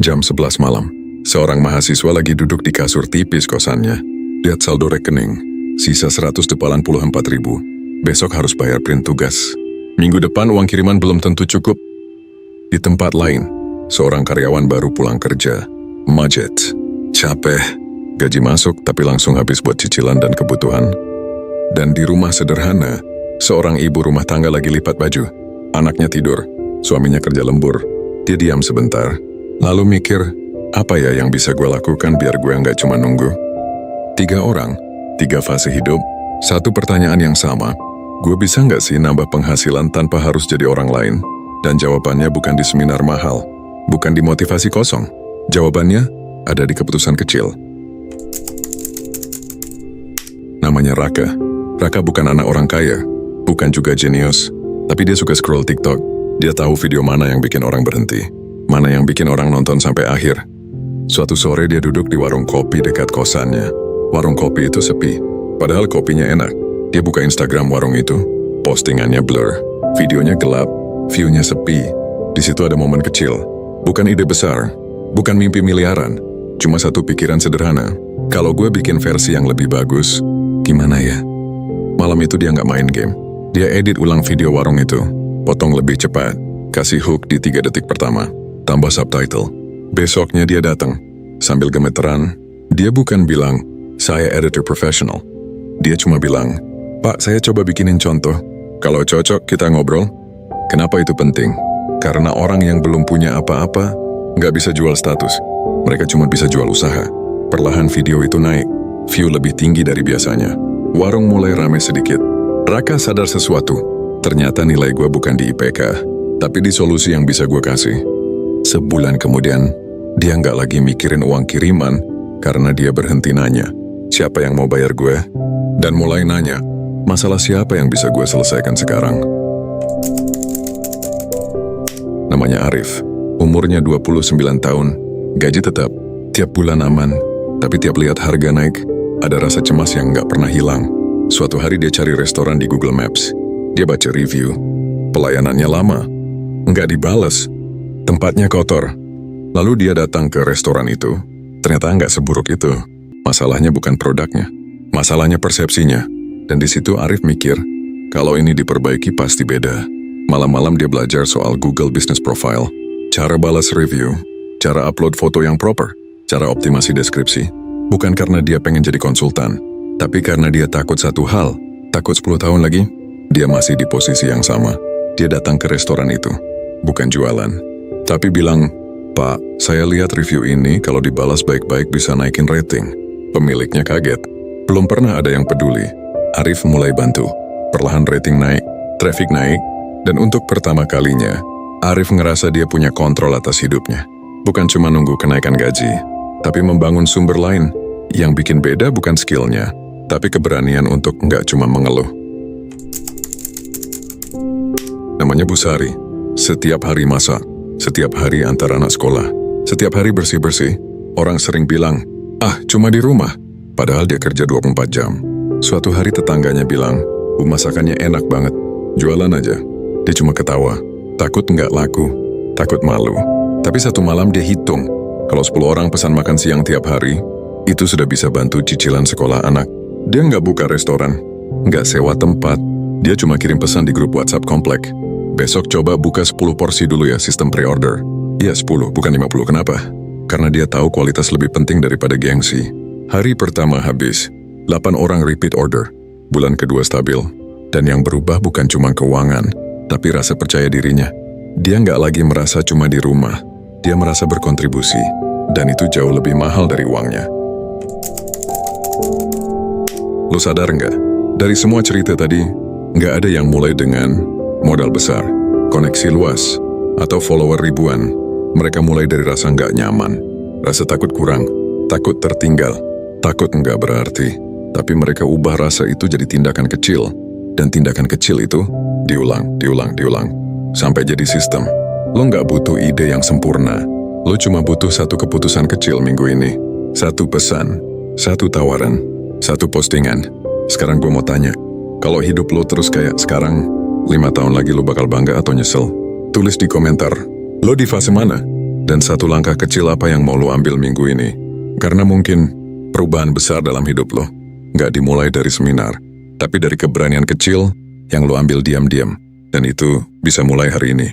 Jam 11 malam. Seorang mahasiswa lagi duduk di kasur tipis kosannya. Lihat saldo rekening. Sisa 184.000. Besok harus bayar print tugas. Minggu depan uang kiriman belum tentu cukup. Di tempat lain, seorang karyawan baru pulang kerja. Macet. Capek. Gaji masuk tapi langsung habis buat cicilan dan kebutuhan. Dan di rumah sederhana, seorang ibu rumah tangga lagi lipat baju. Anaknya tidur. Suaminya kerja lembur. Dia diam sebentar. Lalu mikir, apa ya yang bisa gue lakukan biar gue nggak cuma nunggu? 3 orang, 3 fase hidup, satu pertanyaan yang sama. Gue bisa nggak sih nambah penghasilan tanpa harus jadi orang lain? Dan jawabannya bukan di seminar mahal, bukan di motivasi kosong. Jawabannya ada di keputusan kecil. Namanya Raka. Raka bukan anak orang kaya, bukan juga jenius, tapi dia suka scroll TikTok. Dia tahu video mana yang bikin orang berhenti, mana yang bikin orang nonton sampai akhir. Suatu sore dia duduk di warung kopi dekat kosannya. Warung kopi itu sepi, padahal kopinya enak. Dia buka Instagram warung itu, postingannya blur, videonya gelap, view-nya sepi. Di situ ada momen kecil, bukan ide besar, bukan mimpi miliaran, cuma satu pikiran sederhana. Kalau gue bikin versi yang lebih bagus, gimana ya? Malam itu dia nggak main game. Dia edit ulang video warung itu, potong lebih cepat, kasih hook di 3 detik pertama, tambah subtitle. Besoknya dia datang, sambil gemeteran. Dia bukan bilang, saya editor profesional. Dia cuma bilang, Pak, saya coba bikinin contoh. Kalau cocok, kita ngobrol. Kenapa itu penting? Karena orang yang belum punya apa-apa, nggak bisa jual status. Mereka cuma bisa jual usaha. Perlahan video itu naik, view lebih tinggi dari biasanya. Warung mulai rame sedikit. Raka sadar sesuatu. Ternyata nilai gue bukan di IPK, tapi di solusi yang bisa gue kasih. Sebulan kemudian, dia nggak lagi mikirin uang kiriman karena dia berhenti nanya, siapa yang mau bayar gue? Dan mulai nanya, masalah siapa yang bisa gue selesaikan sekarang? Namanya Arif, umurnya 29 tahun, gaji tetap, tiap bulan aman, tapi tiap lihat harga naik, ada rasa cemas yang nggak pernah hilang. Suatu hari dia cari restoran di Google Maps. Dia baca review, pelayanannya lama, nggak dibales, tempatnya kotor. Lalu dia datang ke restoran itu. Ternyata nggak seburuk itu. Masalahnya bukan produknya, masalahnya persepsinya. Dan di situ Arif mikir, kalau ini diperbaiki pasti beda. Malam-malam dia belajar soal Google Business Profile, cara balas review, cara upload foto yang proper, cara optimasi deskripsi. Bukan karena dia pengen jadi konsultan, tapi karena dia takut satu hal, takut 10 tahun lagi, dia masih di posisi yang sama. Dia datang ke restoran itu, bukan jualan, tapi bilang, Pak, saya lihat review ini kalau dibalas baik-baik bisa naikin rating. Pemiliknya kaget. Belum pernah ada yang peduli. Arif mulai bantu. Perlahan rating naik, traffic naik, dan untuk pertama kalinya, Arif ngerasa dia punya kontrol atas hidupnya. Bukan cuma nunggu kenaikan gaji, tapi membangun sumber lain. Yang bikin beda bukan skillnya, tapi keberanian untuk nggak cuma mengeluh. Namanya Bu Sari. Setiap hari masak, setiap hari antar anak sekolah, setiap hari bersih-bersih. Orang sering bilang, cuma di rumah. Padahal dia kerja 24 jam. Suatu hari tetangganya bilang, Bu masakannya enak banget, jualan aja. Dia cuma ketawa, takut nggak laku, takut malu. Tapi satu malam dia hitung, kalau 10 orang pesan makan siang tiap hari, itu sudah bisa bantu cicilan sekolah anak. Dia nggak buka restoran, nggak sewa tempat, dia cuma kirim pesan di grup WhatsApp komplek. Besok coba buka 10 porsi dulu ya sistem pre-order. Iya 10, bukan 50, kenapa? Karena dia tahu kualitas lebih penting daripada gengsi. Hari pertama habis, 8 orang repeat order. Bulan kedua stabil. Dan yang berubah bukan cuma keuangan, tapi rasa percaya dirinya. Dia nggak lagi merasa cuma di rumah. Dia merasa berkontribusi. Dan itu jauh lebih mahal dari uangnya. Lo sadar nggak? Dari semua cerita tadi, nggak ada yang mulai dengan modal besar, koneksi luas, atau follower ribuan. Mereka mulai dari rasa nggak nyaman, rasa takut kurang, takut tertinggal, takut nggak berarti. Tapi mereka ubah rasa itu jadi tindakan kecil. Dan tindakan kecil itu diulang, sampai jadi sistem. Lo nggak butuh ide yang sempurna. Lo cuma butuh satu keputusan kecil minggu ini. Satu pesan, satu tawaran, satu postingan. Sekarang gue mau tanya, kalau hidup lo terus kayak sekarang, 5 tahun lagi lo bakal bangga atau nyesel? Tulis di komentar, lo di fase mana? Dan satu langkah kecil apa yang mau lo ambil minggu ini? Karena mungkin perubahan besar dalam hidup lo nggak dimulai dari seminar, tapi dari keberanian kecil yang lo ambil diam-diam. Dan itu bisa mulai hari ini.